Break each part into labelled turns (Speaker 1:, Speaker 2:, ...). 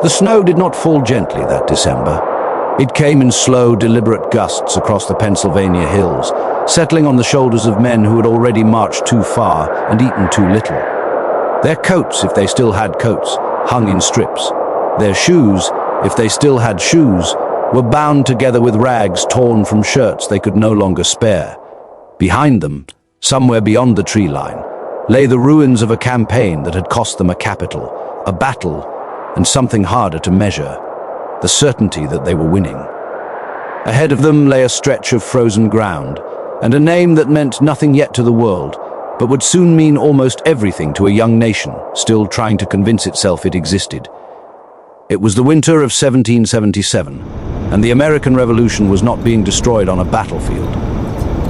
Speaker 1: The snow did not fall gently that December. It came in slow, deliberate gusts across the Pennsylvania hills, settling on the shoulders of men who had already marched too far and eaten too little. Their coats, if they still had coats, hung in strips. Their shoes, if they still had shoes, were bound together with rags torn from shirts they could no longer spare. Behind them, somewhere beyond the tree line, lay the ruins of a campaign that had cost them a capital, a battle, and something harder to measure, the certainty that they were winning. Ahead of them lay a stretch of frozen ground, and a name that meant nothing yet to the world, but would soon mean almost everything to a young nation still trying to convince itself it existed. It was the winter of 1777, and the American Revolution was not being destroyed on a battlefield.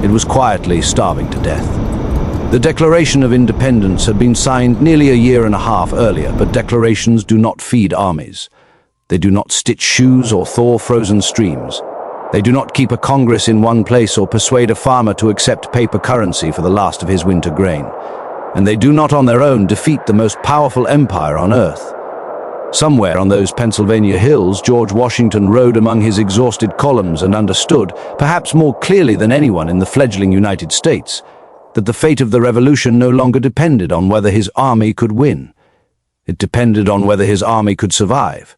Speaker 1: It was quietly starving to death. The Declaration of Independence had been signed nearly a year and a half earlier, but declarations do not feed armies. They do not stitch shoes or thaw frozen streams. They do not keep a Congress in one place or persuade a farmer to accept paper currency for the last of his winter grain. And they do not on their own defeat the most powerful empire on earth. Somewhere on those Pennsylvania hills, George Washington rode among his exhausted columns and understood, perhaps more clearly than anyone in the fledgling United States, that the fate of the revolution no longer depended on whether his army could win. It depended on whether his army could survive.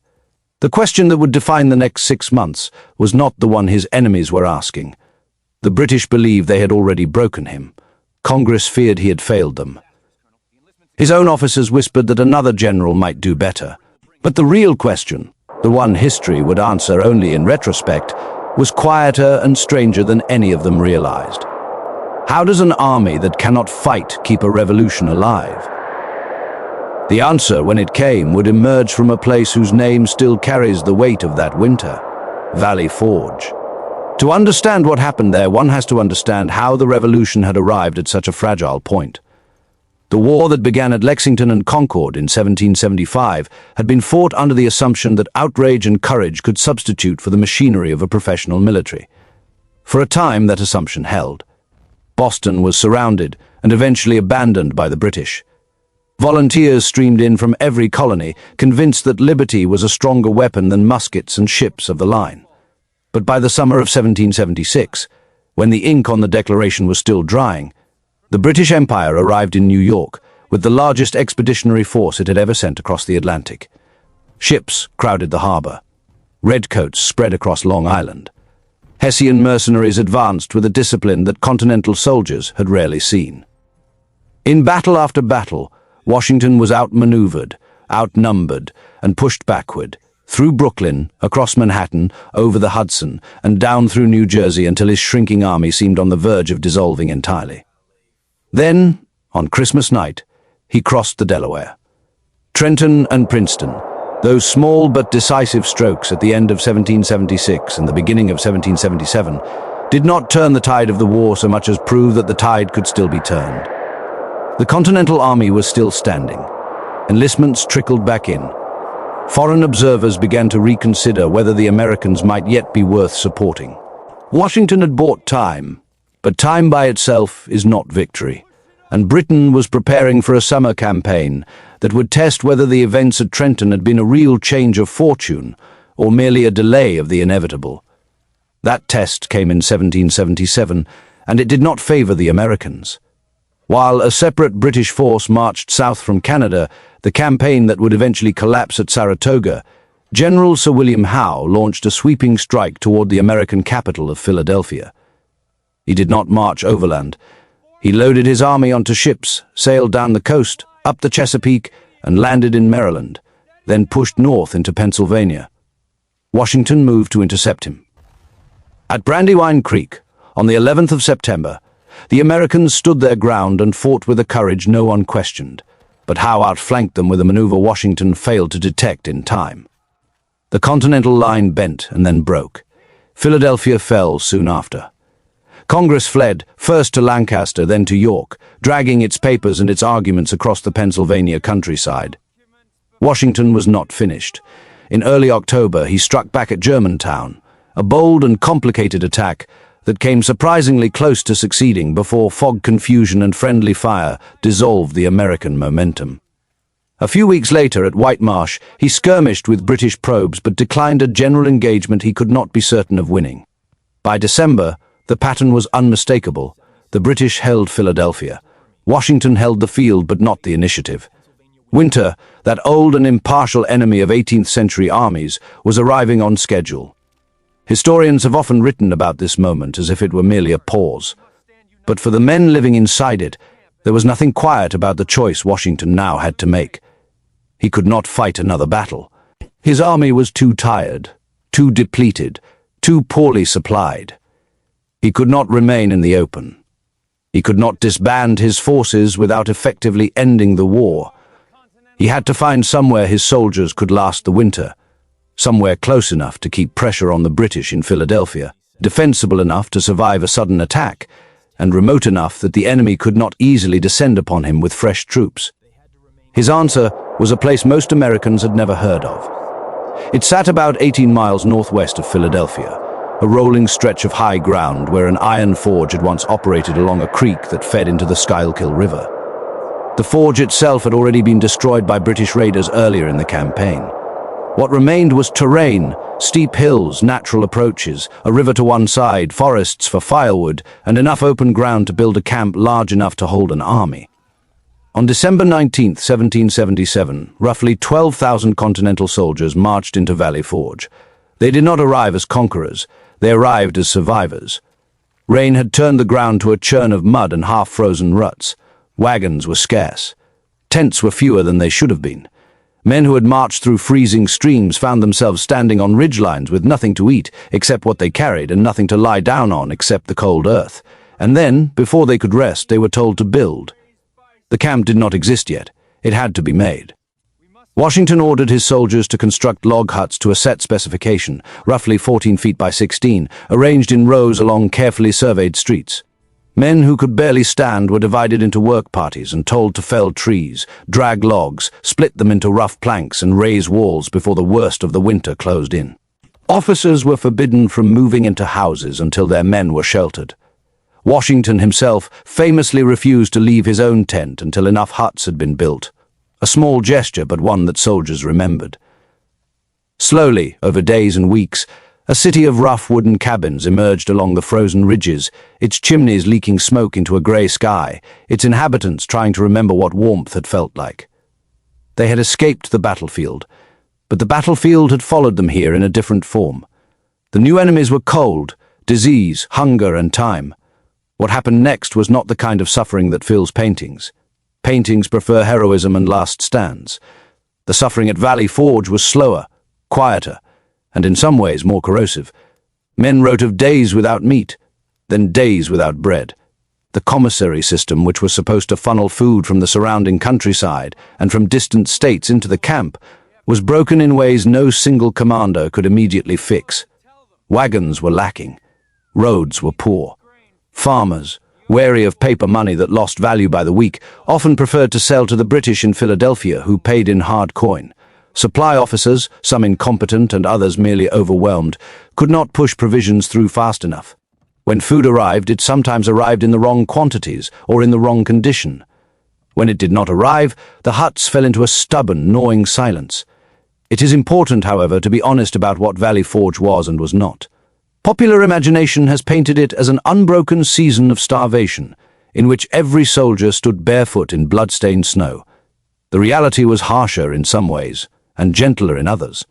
Speaker 1: The question that would define the next 6 months was not the one his enemies were asking. The British believed they had already broken him. Congress feared he had failed them. His own officers whispered that another general might do better. But the real question, the one history would answer only in retrospect, was quieter and stranger than any of them realized. How does an army that cannot fight keep a revolution alive? The answer, when it came, would emerge from a place whose name still carries the weight of that winter, Valley Forge. To understand what happened there, one has to understand how the revolution had arrived at such a fragile point. The war that began at Lexington and Concord in 1775 had been fought under the assumption that outrage and courage could substitute for the machinery of a professional military. For a time, that assumption held. Boston was surrounded and eventually abandoned by the British. Volunteers streamed in from every colony, convinced that liberty was a stronger weapon than muskets and ships of the line. But by the summer of 1776, when the ink on the Declaration was still drying, the British Empire arrived in New York with the largest expeditionary force it had ever sent across the Atlantic. Ships crowded the harbor. Redcoats spread across Long Island. Hessian mercenaries advanced with a discipline that Continental soldiers had rarely seen. In battle after battle, Washington was outmaneuvered, outnumbered, and pushed backward, through Brooklyn, across Manhattan, over the Hudson, and down through New Jersey until his shrinking army seemed on the verge of dissolving entirely. Then, on Christmas night, he crossed the Delaware. Trenton and Princeton, those small but decisive strokes at the end of 1776 and the beginning of 1777, did not turn the tide of the war so much as prove that the tide could still be turned. The Continental Army was still standing. Enlistments trickled back in. Foreign observers began to reconsider whether the Americans might yet be worth supporting. Washington had bought time, but time by itself is not victory, and Britain was preparing for a summer campaign that would test whether the events at Trenton had been a real change of fortune or merely a delay of the inevitable. That test came in 1777, and it did not favor the Americans. While a separate British force marched south from Canada, the campaign that would eventually collapse at Saratoga, General Sir William Howe launched a sweeping strike toward the American capital of Philadelphia. He did not march overland. He loaded his army onto ships, sailed down the coast, up the Chesapeake, and landed in Maryland, then pushed north into Pennsylvania. Washington moved to intercept him. At Brandywine Creek, on the 11th of September, the Americans stood their ground and fought with a courage no one questioned, but Howe outflanked them with a maneuver Washington failed to detect in time. The Continental line bent and then broke. Philadelphia fell soon after. Congress fled, first to Lancaster, then to York, dragging its papers and its arguments across the Pennsylvania countryside. Washington was not finished. In early October, he struck back at Germantown, a bold and complicated attack that came surprisingly close to succeeding before fog, confusion, and friendly fire dissolved the American momentum. A few weeks later at White Marsh, he skirmished with British probes but declined a general engagement he could not be certain of winning. By December, the pattern was unmistakable. The British held Philadelphia. Washington held the field but not the initiative. Winter, that old and impartial enemy of 18th century armies, was arriving on schedule. Historians have often written about this moment as if it were merely a pause. But for the men living inside it, there was nothing quiet about the choice Washington now had to make. He could not fight another battle. His army was too tired, too depleted, too poorly supplied. He could not remain in the open. He could not disband his forces without effectively ending the war. He had to find somewhere his soldiers could last the winter, somewhere close enough to keep pressure on the British in Philadelphia, defensible enough to survive a sudden attack, and remote enough that the enemy could not easily descend upon him with fresh troops. His answer was a place most Americans had never heard of. It sat about 18 miles northwest of Philadelphia, a rolling stretch of high ground where an iron forge had once operated along a creek that fed into the Schuylkill River. The forge itself had already been destroyed by British raiders earlier in the campaign. What remained was terrain, steep hills, natural approaches, a river to one side, forests for firewood, and enough open ground to build a camp large enough to hold an army. On December 19, 1777, roughly 12,000 Continental soldiers marched into Valley Forge. They did not arrive as conquerors, they arrived as survivors. Rain had turned the ground to a churn of mud and half-frozen ruts. Wagons were scarce. Tents were fewer than they should have been. Men who had marched through freezing streams found themselves standing on ridgelines with nothing to eat except what they carried and nothing to lie down on except the cold earth. And then, before they could rest, they were told to build. The camp did not exist yet. It had to be made. Washington ordered his soldiers to construct log huts to a set specification, roughly 14 feet by 16, arranged in rows along carefully surveyed streets. Men who could barely stand were divided into work parties and told to fell trees, drag logs, split them into rough planks and raise walls before the worst of the winter closed in. Officers were forbidden from moving into houses until their men were sheltered. Washington himself famously refused to leave his own tent until enough huts had been built. A small gesture, but one that soldiers remembered. Slowly, over days and weeks, a city of rough wooden cabins emerged along the frozen ridges, its chimneys leaking smoke into a grey sky, its inhabitants trying to remember what warmth had felt like. They had escaped the battlefield, but the battlefield had followed them here in a different form. The new enemies were cold, disease, hunger, and time. What happened next was not the kind of suffering that fills paintings. Paintings prefer heroism and last stands. The suffering at Valley Forge was slower, quieter, and in some ways more corrosive. Men wrote of days without meat, then days without bread. The commissary system, which was supposed to funnel food from the surrounding countryside and from distant states into the camp, was broken in ways no single commander could immediately fix. Wagons were lacking. Roads were poor. Farmers, wary of paper money that lost value by the week, often preferred to sell to the British in Philadelphia, who paid in hard coin. Supply officers, some incompetent and others merely overwhelmed, could not push provisions through fast enough. When food arrived, it sometimes arrived in the wrong quantities or in the wrong condition. When it did not arrive, the huts fell into a stubborn, gnawing silence. It is important, however, to be honest about what Valley Forge was and was not. Popular imagination has painted it as an unbroken season of starvation, in which every soldier stood barefoot in blood-stained snow. The reality was harsher in some ways, and gentler in others.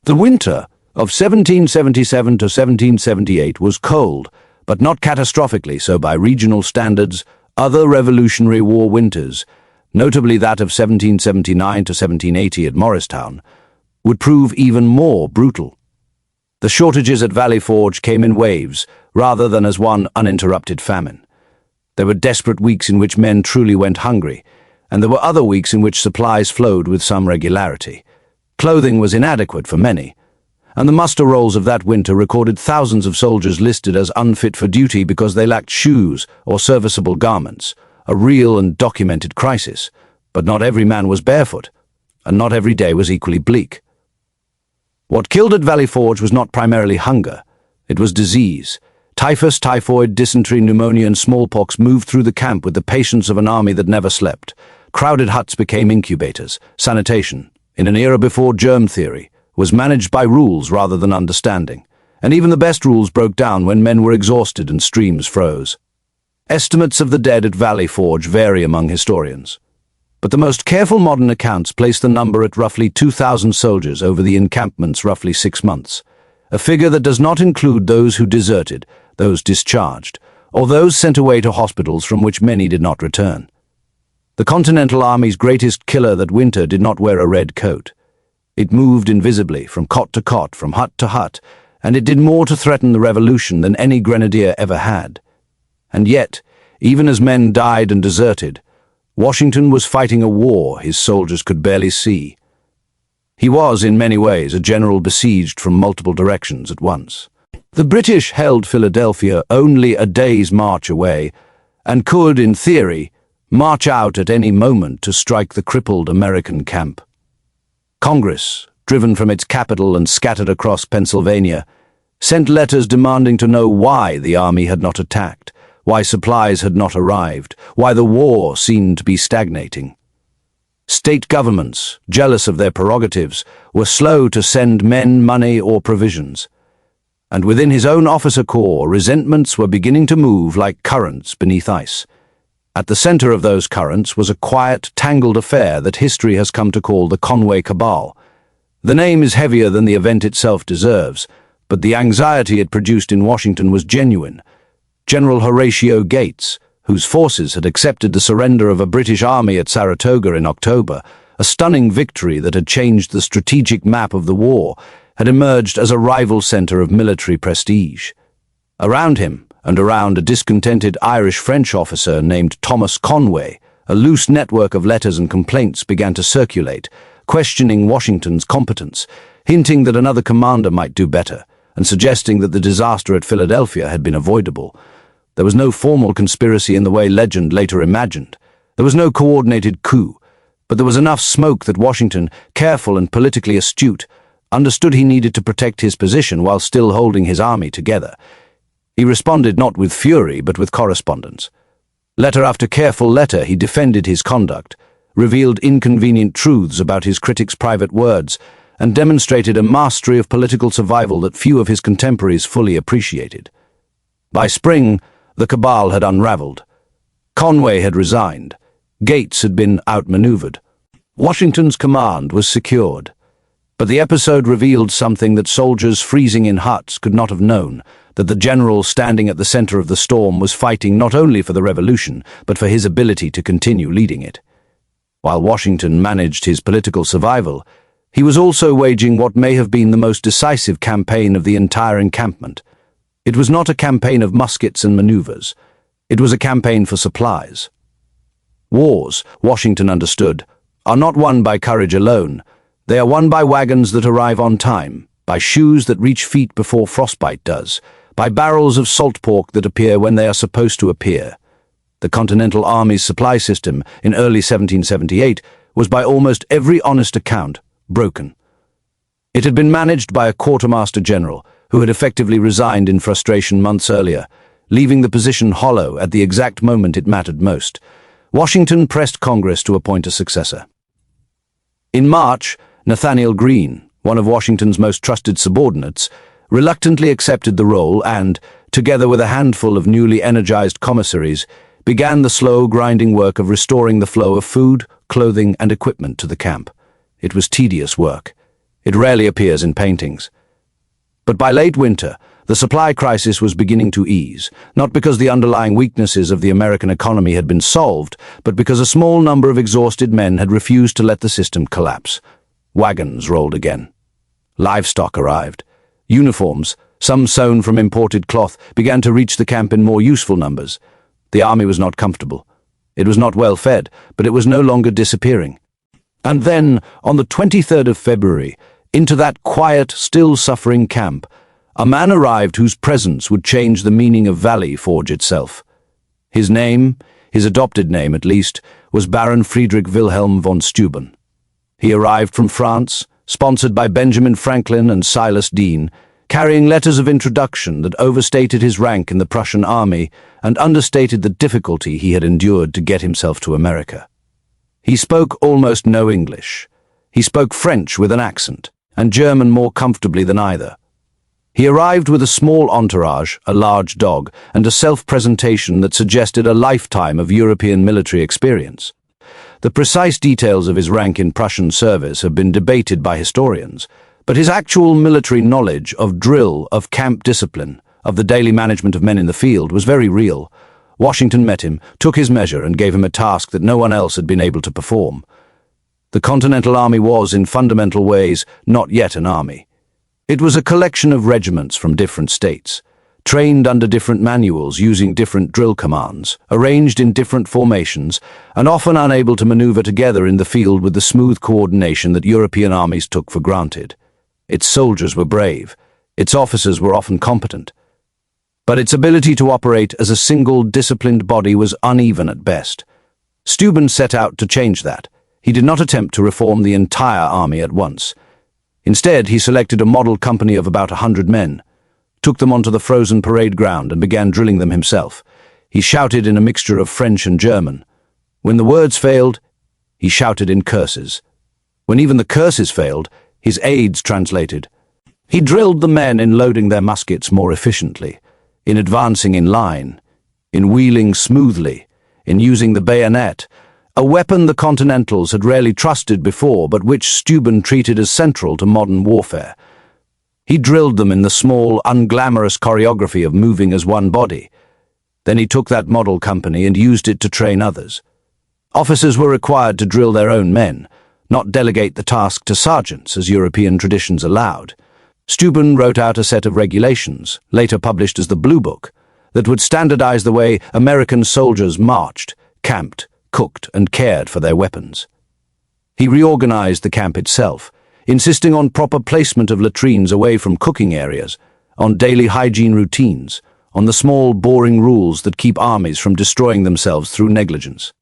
Speaker 1: The winter of 1777 to 1778 was cold, but not catastrophically so by regional standards. Other Revolutionary War winters, notably that of 1779 to 1780 at Morristown, would prove even more brutal. The shortages at Valley Forge came in waves, rather than as one uninterrupted famine. There were desperate weeks in which men truly went hungry, and there were other weeks in which supplies flowed with some regularity. Clothing was inadequate for many, and the muster rolls of that winter recorded thousands of soldiers listed as unfit for duty because they lacked shoes or serviceable garments, a real and documented crisis. But not every man was barefoot, and not every day was equally bleak. What killed at Valley Forge was not primarily hunger, it was disease. Typhus, typhoid, dysentery, pneumonia, and smallpox moved through the camp with the patience of an army that never slept. crowded huts became incubators. Sanitation, in an era before germ theory, was managed by rules rather than understanding. And even the best rules broke down when men were exhausted and streams froze. Estimates of the dead at Valley Forge vary among historians, but the most careful modern accounts place the number at roughly 2,000 soldiers over the encampment's roughly 6 months, a figure that does not include those who deserted, those discharged, or those sent away to hospitals from which many did not return. The Continental Army's greatest killer that winter did not wear a red coat. It moved invisibly from cot to cot, from hut to hut, and it did more to threaten the revolution than any grenadier ever had. And yet, even as men died and deserted, Washington was fighting a war his soldiers could barely see. He was, in many ways, a general besieged from multiple directions at once. The British held Philadelphia only a day's march away, and could, in theory, march out at any moment to strike the crippled American camp. Congress, driven from its capital and scattered across Pennsylvania, sent letters demanding to know why the army had not attacked, why supplies had not arrived, why the war seemed to be stagnating. State governments, jealous of their prerogatives, were slow to send men money or provisions. And within his own officer corps, resentments were beginning to move like currents beneath ice. At the center of those currents was a quiet, tangled affair that history has come to call the Conway Cabal. The name is heavier than the event itself deserves, but the anxiety it produced in Washington was genuine. General Horatio Gates, whose forces had accepted the surrender of a British army at Saratoga in October, a stunning victory that had changed the strategic map of the war, had emerged as a rival center of military prestige. Around him, and around a discontented Irish-French officer named Thomas Conway, a loose network of letters and complaints began to circulate, questioning Washington's competence, hinting that another commander might do better, and suggesting that the disaster at Philadelphia had been avoidable. There was no formal conspiracy in the way legend later imagined. There was no coordinated coup, but there was enough smoke that Washington, careful and politically astute, understood he needed to protect his position while still holding his army together. He responded not with fury, but with correspondence. Letter after careful letter, he defended his conduct, revealed inconvenient truths about his critics' private words, and demonstrated a mastery of political survival that few of his contemporaries fully appreciated. By spring, the cabal had unraveled. Conway had resigned. Gates had been outmaneuvered. Washington's command was secured. But the episode revealed something that soldiers freezing in huts could not have known, that the general standing at the center of the storm was fighting not only for the revolution, but for his ability to continue leading it. While Washington managed his political survival, he was also waging what may have been the most decisive campaign of the entire encampment. It was not a campaign of muskets and maneuvers. It was a campaign for supplies. Wars, Washington understood, are not won by courage alone. They are won by wagons that arrive on time, by shoes that reach feet before frostbite does, by barrels of salt pork that appear when they are supposed to appear. The Continental Army's supply system in early 1778 was by almost every honest account broken. It had been managed by a quartermaster general who had effectively resigned in frustration months earlier, leaving the position hollow at the exact moment it mattered most. Washington pressed Congress to appoint a successor. In March, Nathanael Greene, one of Washington's most trusted subordinates, reluctantly accepted the role and, together with a handful of newly energized commissaries, began the slow, grinding work of restoring the flow of food, clothing, and equipment to the camp. It was tedious work. It rarely appears in paintings. But by late winter, the supply crisis was beginning to ease, not because the underlying weaknesses of the American economy had been solved, but because a small number of exhausted men had refused to let the system collapse. Wagons rolled again. Livestock arrived. Uniforms, some sewn from imported cloth, began to reach the camp in more useful numbers. The army was not comfortable. It was not well fed, but it was no longer disappearing. And then, on the 23rd of February, into that quiet, still-suffering camp, a man arrived whose presence would change the meaning of Valley Forge itself. His name, his adopted name at least, was Baron Friedrich Wilhelm von Steuben. He arrived from France, sponsored by Benjamin Franklin and Silas Deane, carrying letters of introduction that overstated his rank in the Prussian army and understated the difficulty he had endured to get himself to America. He spoke almost no English. He spoke French with an accent, and German more comfortably than either. He arrived with a small entourage, a large dog, and a self-presentation that suggested a lifetime of European military experience. The precise details of his rank in Prussian service have been debated by historians, but his actual military knowledge of drill, of camp discipline, of the daily management of men in the field was very real. Washington met him, took his measure, and gave him a task that no one else had been able to perform. The Continental Army was, in fundamental ways, not yet an army. It was a collection of regiments from different states, trained under different manuals using different drill commands, arranged in different formations, and often unable to maneuver together in the field with the smooth coordination that European armies took for granted. Its soldiers were brave. Its officers were often competent. But its ability to operate as a single, disciplined body was uneven at best. Steuben set out to change that. He did not attempt to reform the entire army at once. Instead, he selected a model company of about 100 men, took them onto the frozen parade ground and began drilling them himself. He shouted in a mixture of French and German. When the words failed, he shouted in curses. When even the curses failed, his aides translated. He drilled the men in loading their muskets more efficiently, in advancing in line, in wheeling smoothly, in using the bayonet, a weapon the Continentals had rarely trusted before but which Steuben treated as central to modern warfare. He drilled them in the small, unglamorous choreography of moving as one body. Then he took that model company and used it to train others. Officers were required to drill their own men, not delegate the task to sergeants as European traditions allowed. Steuben wrote out a set of regulations, later published as the Blue Book, that would standardize the way American soldiers marched, camped, cooked, and cared for their weapons. He reorganized the camp itself, insisting on proper placement of latrines away from cooking areas, on daily hygiene routines, on the small, boring rules that keep armies from destroying themselves through negligence.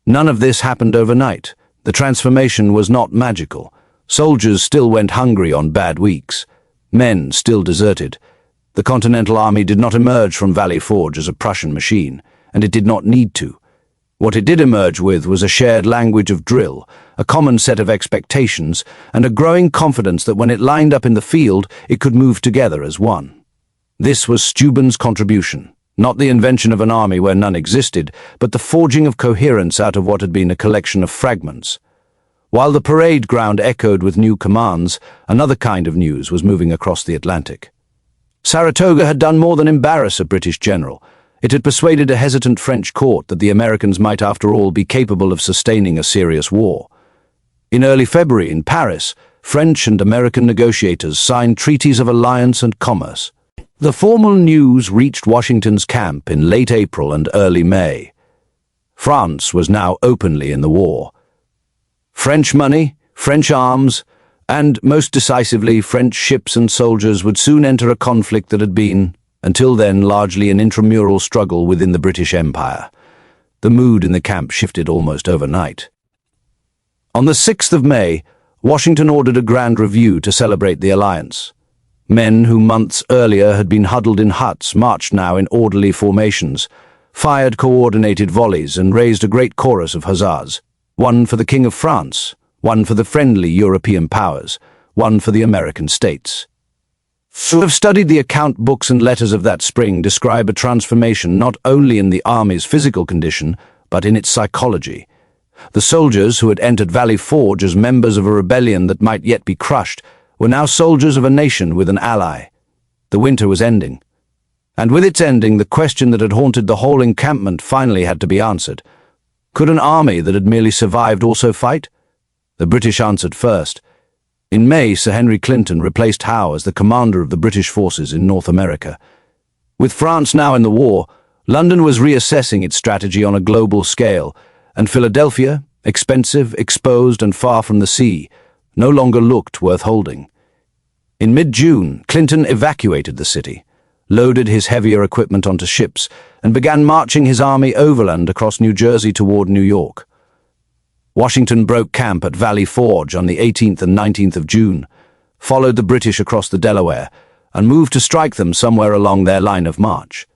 Speaker 1: None of this happened overnight. The transformation was not magical. Soldiers still went hungry on bad weeks. Men still deserted. The Continental Army did not emerge from Valley Forge as a Prussian machine, and it did not need to. What it did emerge with was a shared language of drill, a common set of expectations, and a growing confidence that when it lined up in the field, it could move together as one. This was Steuben's contribution, not the invention of an army where none existed, but the forging of coherence out of what had been a collection of fragments. While the parade ground echoed with new commands, another kind of news was moving across the Atlantic. Saratoga had done more than embarrass a British general. It had persuaded a hesitant French court that the Americans might after all be capable of sustaining a serious war. In early February in Paris, French and American negotiators signed treaties of alliance and commerce. The formal news reached Washington's camp in late April and early May. France was now openly in the war. French money, French arms, and, most decisively, French ships and soldiers would soon enter a conflict that had been, until then, largely an intramural struggle within the British Empire. The mood in the camp shifted almost overnight. On the 6th of May, Washington ordered a grand review to celebrate the alliance. Men who months earlier had been huddled in huts marched now in orderly formations, fired coordinated volleys, and raised a great chorus of huzzas. One for the King of France, one for the friendly European powers, one for the American states. Who have studied the account books and letters of that spring describe a transformation not only in the army's physical condition, but in its psychology. The soldiers who had entered Valley Forge as members of a rebellion that might yet be crushed were now soldiers of a nation with an ally. The winter was ending. And with its ending, the question that had haunted the whole encampment finally had to be answered. Could an army that had merely survived also fight? The British answered first. In May, Sir Henry Clinton replaced Howe as the commander of the British forces in North America. With France now in the war, London was reassessing its strategy on a global scale, and Philadelphia, expensive, exposed, and far from the sea, no longer looked worth holding. In mid-June, Clinton evacuated the city, loaded his heavier equipment onto ships, and began marching his army overland across New Jersey toward New York. Washington broke camp at Valley Forge on the 18th and 19th of June, followed the British across the Delaware, and moved to strike them somewhere along their line of march.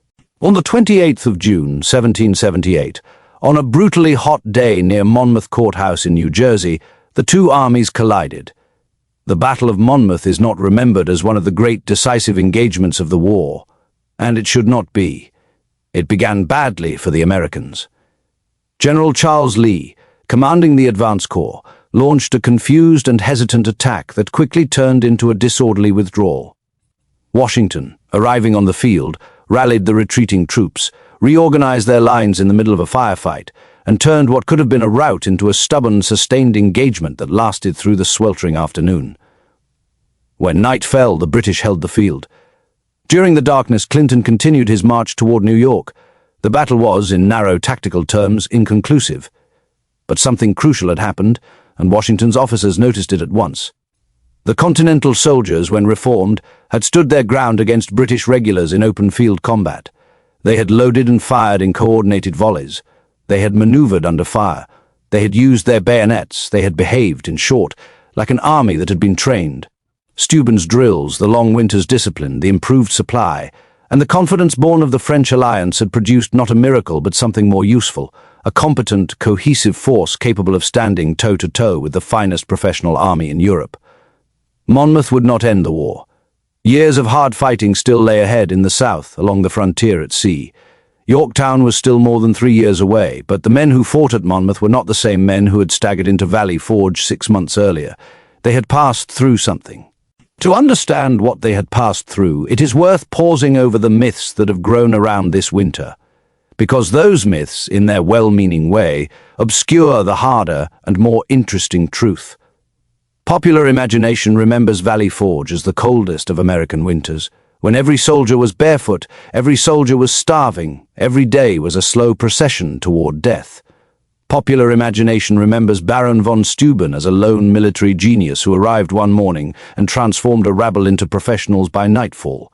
Speaker 1: On the 28th of June, 1778, On a brutally hot day near Monmouth Courthouse in New Jersey, the two armies collided. The Battle of Monmouth is not remembered as one of the great decisive engagements of the war, and it should not be. It began badly for the Americans. General Charles Lee, commanding the advance corps, launched a confused and hesitant attack that quickly turned into a disorderly withdrawal. Washington, arriving on the field, rallied the retreating troops, reorganized their lines in the middle of a firefight, and turned what could have been a rout into a stubborn, sustained engagement that lasted through the sweltering afternoon. When night fell, the British held the field. During the darkness, Clinton continued his march toward New York. The battle was, in narrow tactical terms, inconclusive. But something crucial had happened, and Washington's officers noticed it at once. The Continental soldiers, when reformed, had stood their ground against British regulars in open field combat. They had loaded and fired in coordinated volleys. They had maneuvered under fire. They had used their bayonets. They had behaved, in short, like an army that had been trained. Steuben's drills, the long winter's discipline, the improved supply, and the confidence born of the French alliance had produced not a miracle but something more useful, a competent, cohesive force capable of standing toe-to-toe with the finest professional army in Europe. Monmouth would not end the war. Years of hard fighting still lay ahead in the south, along the frontier at sea. Yorktown was still more than 3 years away, but the men who fought at Monmouth were not the same men who had staggered into Valley Forge 6 months earlier. They had passed through something. To understand what they had passed through, it is worth pausing over the myths that have grown around this winter, because those myths, in their well-meaning way, obscure the harder and more interesting truth. Popular imagination remembers Valley Forge as the coldest of American winters, when every soldier was barefoot, every soldier was starving, every day was a slow procession toward death. Popular imagination remembers Baron von Steuben as a lone military genius who arrived one morning and transformed a rabble into professionals by nightfall.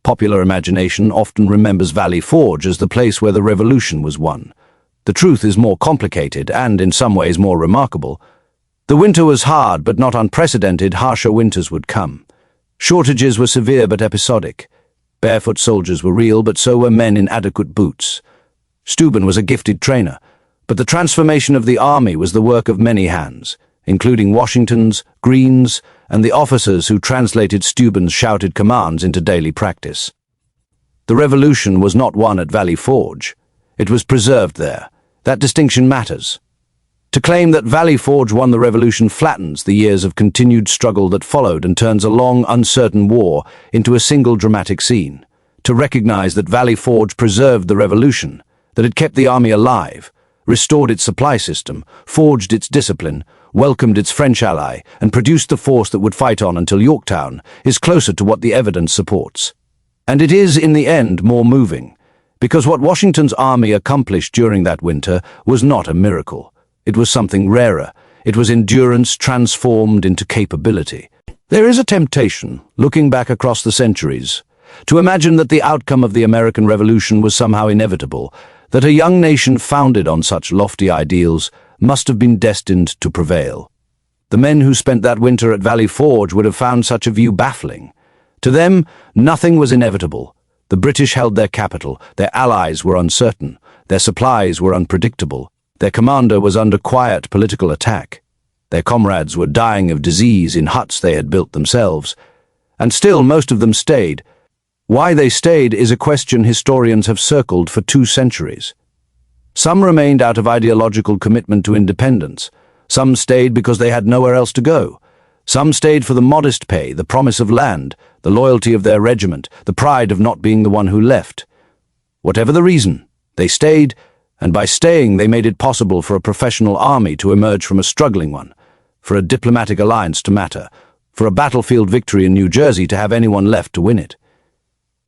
Speaker 1: Popular imagination often remembers Valley Forge as the place where the revolution was won. The truth is more complicated and, in some ways, more remarkable. The winter was hard, but not unprecedented. Harsher winters would come. Shortages were severe but episodic. Barefoot soldiers were real, but so were men in adequate boots. Steuben was a gifted trainer, but the transformation of the army was the work of many hands, including Washington's, Greene's, and the officers who translated Steuben's shouted commands into daily practice. The revolution was not won at Valley Forge. It was preserved there. That distinction matters. To claim that Valley Forge won the revolution flattens the years of continued struggle that followed and turns a long, uncertain war into a single dramatic scene. To recognize that Valley Forge preserved the revolution, that it kept the army alive, restored its supply system, forged its discipline, welcomed its French ally, and produced the force that would fight on until Yorktown, is closer to what the evidence supports. And it is, in the end, more moving, because what Washington's army accomplished during that winter was not a miracle. It was something rarer. It was endurance transformed into capability. There is a temptation, looking back across the centuries, to imagine that the outcome of the American Revolution was somehow inevitable, that a young nation founded on such lofty ideals must have been destined to prevail. The men who spent that winter at Valley Forge would have found such a view baffling. To them, nothing was inevitable. The British held their capital, their allies were uncertain, their supplies were unpredictable, their commander was under quiet political attack. Their comrades were dying of disease in huts they had built themselves. And still most of them stayed. Why they stayed is a question historians have circled for 2 centuries. Some remained out of ideological commitment to independence. Some stayed because they had nowhere else to go. Some stayed for the modest pay, the promise of land, the loyalty of their regiment, the pride of not being the one who left. Whatever the reason, they stayed, and by staying they made it possible for a professional army to emerge from a struggling one, for a diplomatic alliance to matter, for a battlefield victory in New Jersey to have anyone left to win it.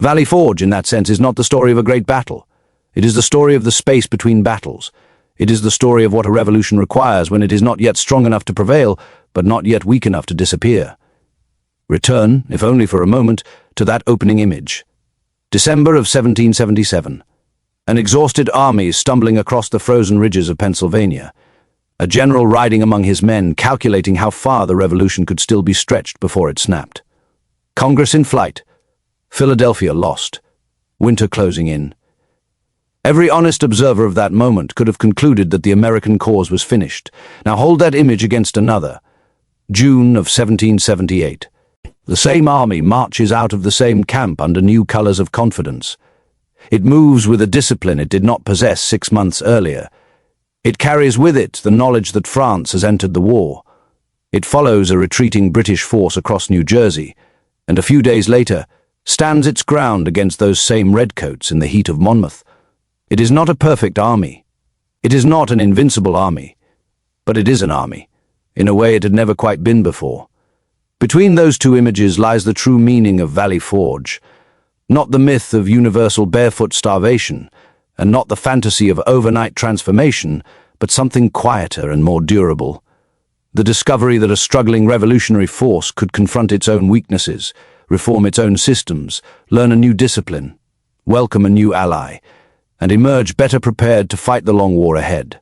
Speaker 1: Valley Forge, in that sense, is not the story of a great battle. It is the story of the space between battles. It is the story of what a revolution requires when it is not yet strong enough to prevail, but not yet weak enough to disappear. Return, if only for a moment, to that opening image. December of 1777. An exhausted army stumbling across the frozen ridges of Pennsylvania. A general riding among his men, calculating how far the revolution could still be stretched before it snapped. Congress in flight. Philadelphia lost. Winter closing in. Every honest observer of that moment could have concluded that the American cause was finished. Now hold that image against another. June of 1778. The same army marches out of the same camp under new colors of confidence. It moves with a discipline it did not possess 6 months earlier. It carries with it the knowledge that France has entered the war. It follows a retreating British force across New Jersey, and a few days later stands its ground against those same redcoats in the heat of Monmouth. It is not a perfect army. It is not an invincible army. But it is an army, in a way it had never quite been before. Between those two images lies the true meaning of Valley Forge, not the myth of universal barefoot starvation, and not the fantasy of overnight transformation, but something quieter and more durable. The discovery that a struggling revolutionary force could confront its own weaknesses, reform its own systems, learn a new discipline, welcome a new ally, and emerge better prepared to fight the long war ahead.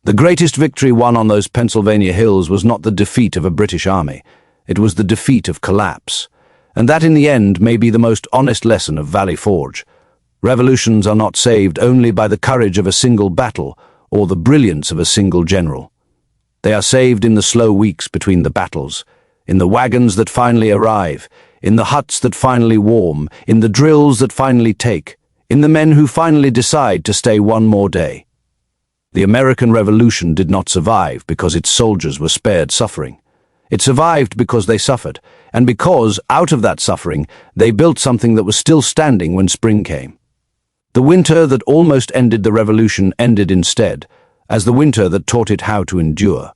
Speaker 1: The greatest victory won on those Pennsylvania hills was not the defeat of a British army. It was the defeat of collapse. And that in the end may be the most honest lesson of Valley Forge. Revolutions are not saved only by the courage of a single battle or the brilliance of a single general. They are saved in the slow weeks between the battles, in the wagons that finally arrive, in the huts that finally warm, in the drills that finally take, in the men who finally decide to stay one more day. The American Revolution did not survive because its soldiers were spared suffering. It survived because they suffered, and because, out of that suffering, they built something that was still standing when spring came. The winter that almost ended the revolution ended instead, as the winter that taught it how to endure.